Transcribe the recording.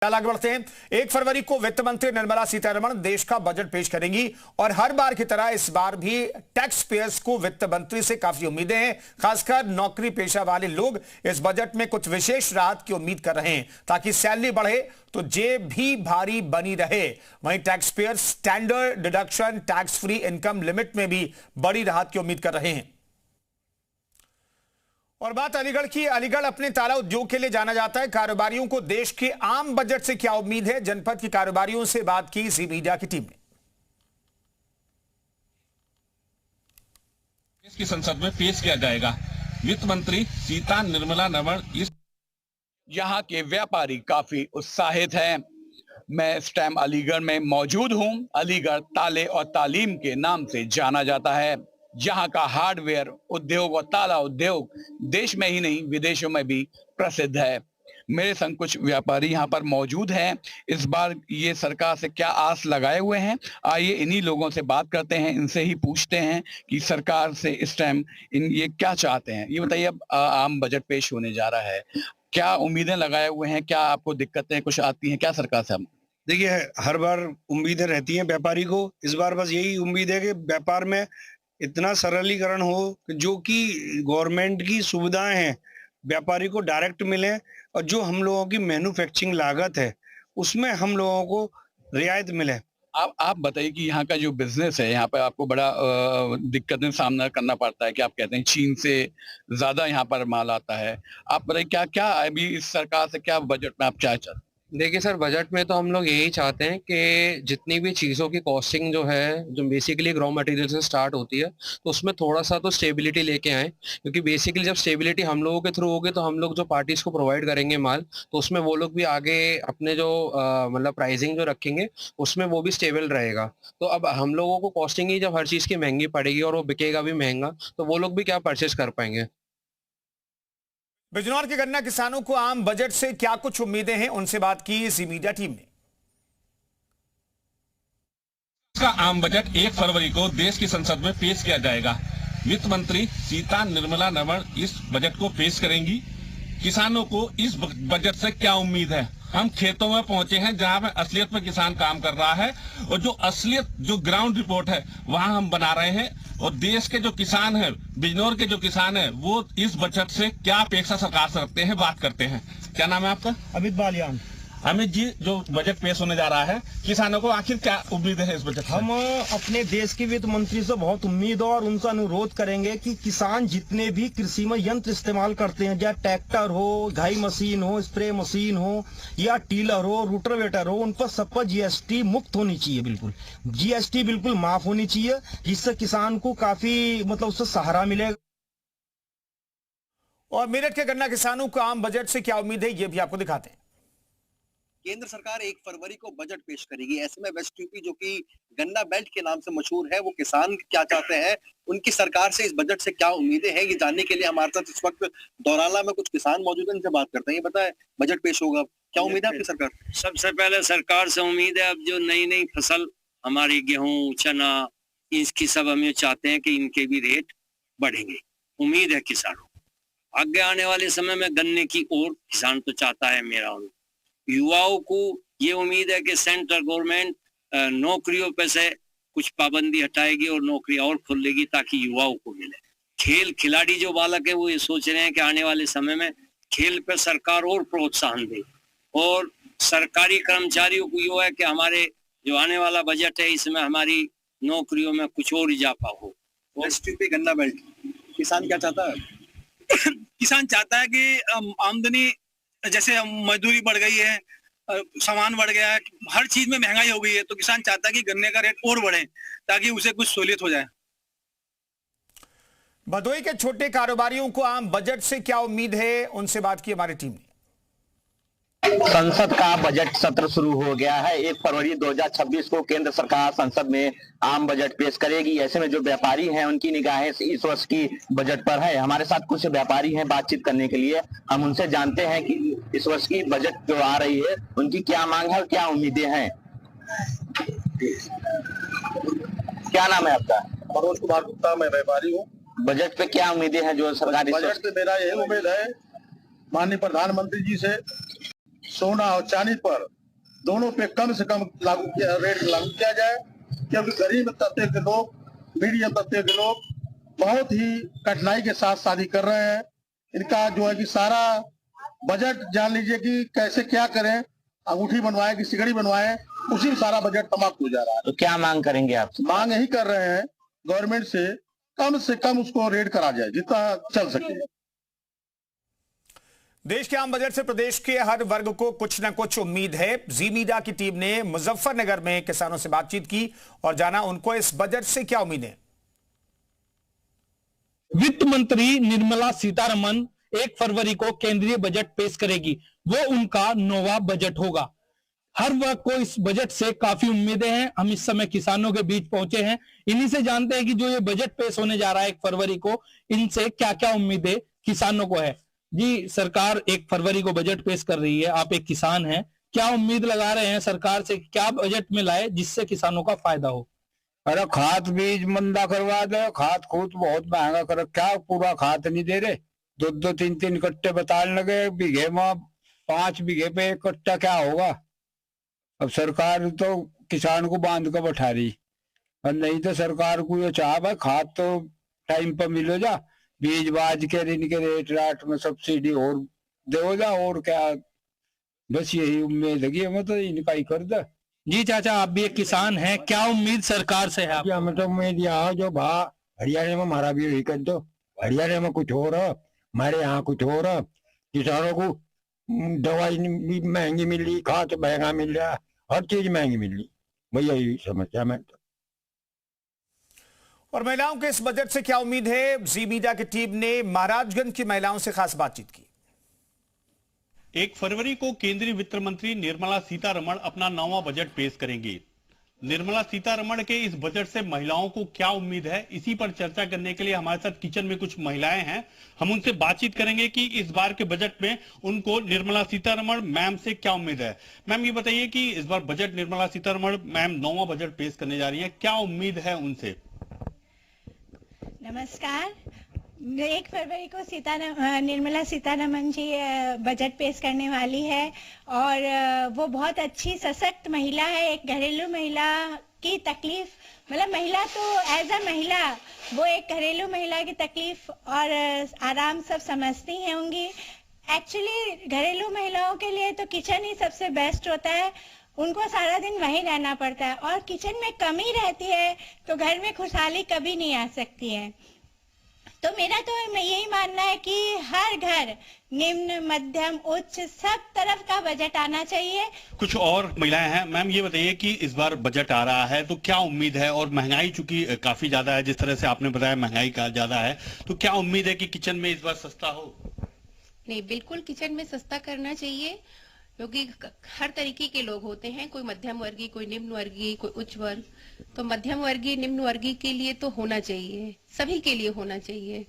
आगे बढ़ते हैं। 1 फरवरी को वित्त मंत्री निर्मला सीतारमण देश का बजट पेश करेंगी और हर बार की तरह इस बार भी टैक्स पेयर्स को वित्त मंत्री से काफी उम्मीदें हैं। खासकर नौकरी पेशा वाले लोग इस बजट में कुछ विशेष राहत की उम्मीद कर रहे हैं ताकि सैलरी बढ़े तो जेब भी भारी बनी रहे। वहीं tax payers standard deduction tax free income limit में भी बड़ी राहत की उम्मीद कर रहे हैं। और बात अलीगढ़ की। अलीगढ़ अपने ताला उद्योग के लिए जाना जाता है। कारोबारियों को देश के आम बजट से क्या उम्मीद है, जनपद के कारोबारियों से बात की जी मीडिया की टीम ने। देश की संसद में पेश किया जाएगा। वित्त मंत्री सीता निर्मला नवण यहाँ के व्यापारी काफी उत्साहित हैं। मैं इस टाइम अलीगढ़ में मौजूद हूँ। अलीगढ़ ताले और तालीम के नाम से जाना जाता है। यहाँ का हार्डवेयर उद्योग और ताला उद्योग देश में ही नहीं विदेशों में भी प्रसिद्ध है। मेरे संग कुछ व्यापारी यहाँ पर मौजूद हैं। इस बार ये सरकार से क्या आस लगाए हुए हैं, आइए इन्हीं लोगों से बात करते हैं, इनसे ही पूछते हैं कि सरकार से इस टाइम ये क्या चाहते हैं। ये बताइए, अब आम बजट पेश होने जा रहा है, क्या उम्मीदें लगाए हुए हैं, क्या आपको दिक्कतें कुछ आती हैं क्या सरकार से? हम देखिए, हर बार उम्मीदें रहती हैं व्यापारी को। इस बार बस यही उम्मीद है कि व्यापार में इतना सरलीकरण हो जो कि गवर्नमेंट की सुविधाएं हैं व्यापारी को डायरेक्ट मिले और जो हम लोगों की मैन्युफैक्चरिंग लागत है उसमें हम लोगों को रियायत मिले। आप बताइए कि यहाँ का जो बिजनेस है, यहाँ पे आपको बड़ा दिक्कतें सामना करना पड़ता है कि आप कहते हैं चीन से ज्यादा यहाँ पर माल आता है। आप बताइए क्या क्या अभी इस सरकार से क्या बजट में आप क्या चाहते हैं? देखिए सर, बजट में तो हम लोग यही चाहते हैं कि जितनी भी चीज़ों की कॉस्टिंग जो है, जो बेसिकली रॉ मटेरियल से स्टार्ट होती है, तो उसमें थोड़ा सा तो स्टेबिलिटी लेके आए। क्योंकि बेसिकली जब स्टेबिलिटी हम लोगों के थ्रू होगी तो हम लोग जो पार्टीज को प्रोवाइड करेंगे माल, तो उसमें वो लोग भी आगे अपने जो मतलब प्राइसिंग जो रखेंगे उसमें वो भी स्टेबल रहेगा। तो अब हम लोगों को कॉस्टिंग ही जब हर चीज़ की महंगी पड़ेगी और वो बिकेगा भी महंगा, तो वो लोग भी क्या परचेज कर पाएंगे। बिजनौर के गन्ना किसानों को आम बजट से क्या कुछ उम्मीदें हैं, उनसे बात की जी मीडिया टीम ने। इसका आम बजट 1 फरवरी को देश की संसद में पेश किया जाएगा। वित्त मंत्री सीता निर्मला नवण इस बजट को पेश करेंगी। किसानों को इस बजट से क्या उम्मीद है? हम खेतों में पहुंचे हैं जहां पे असलियत में किसान काम कर रहा है और जो असलियत जो ग्राउंड रिपोर्ट है वहां हम बना रहे हैं। और देश के जो किसान हैं, बिजनौर के जो किसान हैं, वो इस बजट से क्या अपेक्षा सरकार से रखते हैं, बात करते हैं। क्या नाम है आपका? अमित बालियान। अमित जी, जो बजट पेश होने जा रहा है, किसानों को आखिर क्या उम्मीद है इस बजट से? हम अपने देश के वित्त मंत्री से बहुत उम्मीद और उनका अनुरोध करेंगे कि किसान जितने भी कृषि में यंत्र इस्तेमाल करते हैं, या ट्रैक्टर हो, घाई मशीन हो, स्प्रे मशीन हो, या टीलर हो, रोटावेटर हो, उन पर सब पर जीएसटी मुक्त होनी चाहिए। बिल्कुल जीएसटी बिल्कुल माफ होनी चाहिए, जिससे किसान को काफी मतलब उससे सहारा मिलेगा। और मेरठ के गन्ना किसानों को आम बजट से क्या उम्मीद है, ये भी आपको दिखाते हैं। केंद्र सरकार 1 फरवरी को बजट पेश करेगी। ऐसे में वेस्ट यूपी, जो कि गन्ना बेल्ट के नाम से मशहूर है, वो किसान क्या चाहते हैं, उनकी सरकार से इस बजट से क्या उम्मीदें हैं, ये जानने के लिए हमारे साथ इस वक्त दौराला में कुछ किसान मौजूद हैं, इनसे बात करते हैं। ये बताएं, बजट पेश होगा, क्या उम्मीद है आपकी सरकार? सबसे पहले सरकार से उम्मीद है, अब जो नई नई फसल हमारी गेहूं, चना, इसकी सब हम ये चाहते हैं कि इनके भी रेट बढ़ेंगे। उम्मीद है किसानों को आगे आने वाले समय में गन्ने की ओर किसान तो चाहता है। मेरा युवाओं को ये उम्मीद है कि सेंट्रल गवर्नमेंट नौकरियों पे से कुछ पाबंदी हटाएगी और नौकरी और खोलेगी ताकि युवाओं को मिले। खेल खिलाड़ी जो बालक है वो ये सोच रहे हैं कि आने वाले समय में खेल पे सरकार और प्रोत्साहन दे। और सरकारी कर्मचारियों को ये है कि हमारे जो आने वाला बजट है इसमें हमारी नौकरियों में कुछ और इजाफा हो। पे गन्ना बेल्ट किसान क्या चाहता है? किसान चाहता है कि आमदनी, जैसे मजदूरी बढ़ गई है, सामान बढ़ गया है, हर चीज में महंगाई हो गई है, तो किसान चाहता है कि गन्ने का रेट और बढ़े ताकि उसे कुछ सहूलियत हो जाए। भदोही के छोटे कारोबारियों को आम बजट से क्या उम्मीद है, उनसे बात की हमारी टीम ने। संसद का बजट सत्र शुरू हो गया है। 1 फरवरी 2026 को केंद्र सरकार संसद में आम बजट पेश करेगी। ऐसे में जो व्यापारी हैं उनकी निगाहें इस वर्ष की बजट पर है। हमारे साथ कुछ व्यापारी हैं बातचीत करने के लिए, हम उनसे जानते हैं कि इस वर्ष की बजट जो आ रही है उनकी क्या मांग है और क्या उम्मीदें हैं। क्या नाम है आपका? मनोज कुमार गुप्ता, मैं व्यापारी हूँ। बजट पे क्या उम्मीदें हैं जो सरकार? बजट पे मेरा यही उम्मीद है माननीय प्रधानमंत्री जी से सोना और चांदी पर दोनों पे कम से कम रेट लागू किया जाए, क्योंकि गरीब तबके के लोग, मीडियम तबके के लोग बहुत ही कठिनाई के साथ शादी कर रहे हैं। इनका जो है कि सारा बजट जान लीजिए कि कैसे क्या करें, अंगूठी बनवाए कि सिगड़ी बनवाए, उसी में सारा बजट तमाकू हो जा रहा है। तो क्या मांग करेंगे आप? मांग यही कर रहे हैं गवर्नमेंट से कम उसको रेट करा जाए जितना चल सके। देश के आम बजट से प्रदेश के हर वर्ग को कुछ न कुछ उम्मीद है। जी मीडिया की टीम ने मुजफ्फरनगर में किसानों से बातचीत की और जाना उनको इस बजट से क्या उम्मीद है। वित्त मंत्री निर्मला सीतारमण 1 फरवरी को केंद्रीय बजट पेश करेगी। वो उनका 9वां बजट होगा। हर वर्ग को इस बजट से काफी उम्मीदें हैं। हम इस समय किसानों के बीच पहुंचे हैं, इन्हीं से जानते हैं कि जो ये बजट पेश होने जा रहा है 1 फरवरी को, इनसे क्या क्या उम्मीदें किसानों को है। जी, सरकार 1 फरवरी को बजट पेश कर रही है, आप एक किसान हैं, क्या उम्मीद लगा रहे हैं सरकार से, क्या बजट में लाए जिससे किसानों का फायदा हो। अरे खाद बीज मंदा करवा दे, खाद खूद बहुत महंगा कर, क्या पूरा खाद नहीं दे रहे, 2-2, 3-3 कट्टे बताने लगे बीघे में, 5 बीघे पे 1 कट्टा क्या होगा। अब सरकार तो किसान को बांध कर बैठा रही, और नहीं तो सरकार को ये चाह भाई खाद तो टाइम पर मिलो जा, बीज बाज के इनके रेट राट में सब्सिडी और दो जा, और क्या, बस यही उम्मीद है कि हमें तो इनका ही कर दे। जी चाचा, आप भी एक किसान हैं, क्या उम्मीद सरकार से है? हमें तो उम्मीद यहाँ जो भाव हरियाणा में हमारा भी यही कर दो, हरियाणा में कुछ हो रहा, हमारे यहाँ कुछ हो रहा, किसानों को दवाई भी महंगी मिल रही, खाद महंगा मिल रहा, हर चीज महंगी मिल रही, भैया यही समस्या में। और महिलाओं के इस बजट से क्या उम्मीद है। जी मीडिया की टीम ने महाराजगंज की महिलाओं से खास बातचीत की। 1 फरवरी को केंद्रीय वित्त मंत्री निर्मला सीतारमण अपना 9वां बजट पेश करेंगी। निर्मला सीतारमण के इस बजट से महिलाओं को क्या उम्मीद है, इसी पर चर्चा करने के लिए हमारे साथ किचन में कुछ महिलाएं हैं। हम उनसे बातचीत करेंगे कि इस बार के बजट में उनको निर्मला सीतारमण मैम से क्या उम्मीद है। मैम, ये बताइए कि इस बार बजट निर्मला सीतारमण मैम 9वां बजट पेश करने जा रही है, क्या उम्मीद है उनसे। नमस्कार। 1 फरवरी को निर्मला सीतारमण जी बजट पेश करने वाली है और वो बहुत अच्छी सशक्त महिला है। एक घरेलू महिला की तकलीफ, मतलब महिला तो एज अ महिला वो एक घरेलू महिला की तकलीफ और आराम सब समझती हैं होंगी। एक्चुअली घरेलू महिलाओं के लिए तो किचन ही सबसे बेस्ट होता है, उनको सारा दिन वहीं रहना पड़ता है और किचन में कमी रहती है तो घर में खुशहाली कभी नहीं आ सकती है। तो मेरा तो यही मानना है कि हर घर निम्न मध्यम उच्च सब तरफ का बजट आना चाहिए। कुछ और महिलाएं हैं। मैम, ये बताइए कि इस बार बजट आ रहा है तो क्या उम्मीद है, और महंगाई चूंकि काफी ज्यादा है, जिस तरह से आपने बताया महंगाई का ज्यादा है, तो क्या उम्मीद है कि किचन में इस बार सस्ता हो। नहीं, बिल्कुल किचन में सस्ता करना चाहिए, क्योंकि हर तरीके के लोग होते हैं, कोई मध्यम वर्गीय, कोई निम्न वर्गीय, कोई उच्च वर्ग। तो मध्यम वर्गीय निम्न वर्गीय के लिए तो होना चाहिए, सभी के लिए होना चाहिए।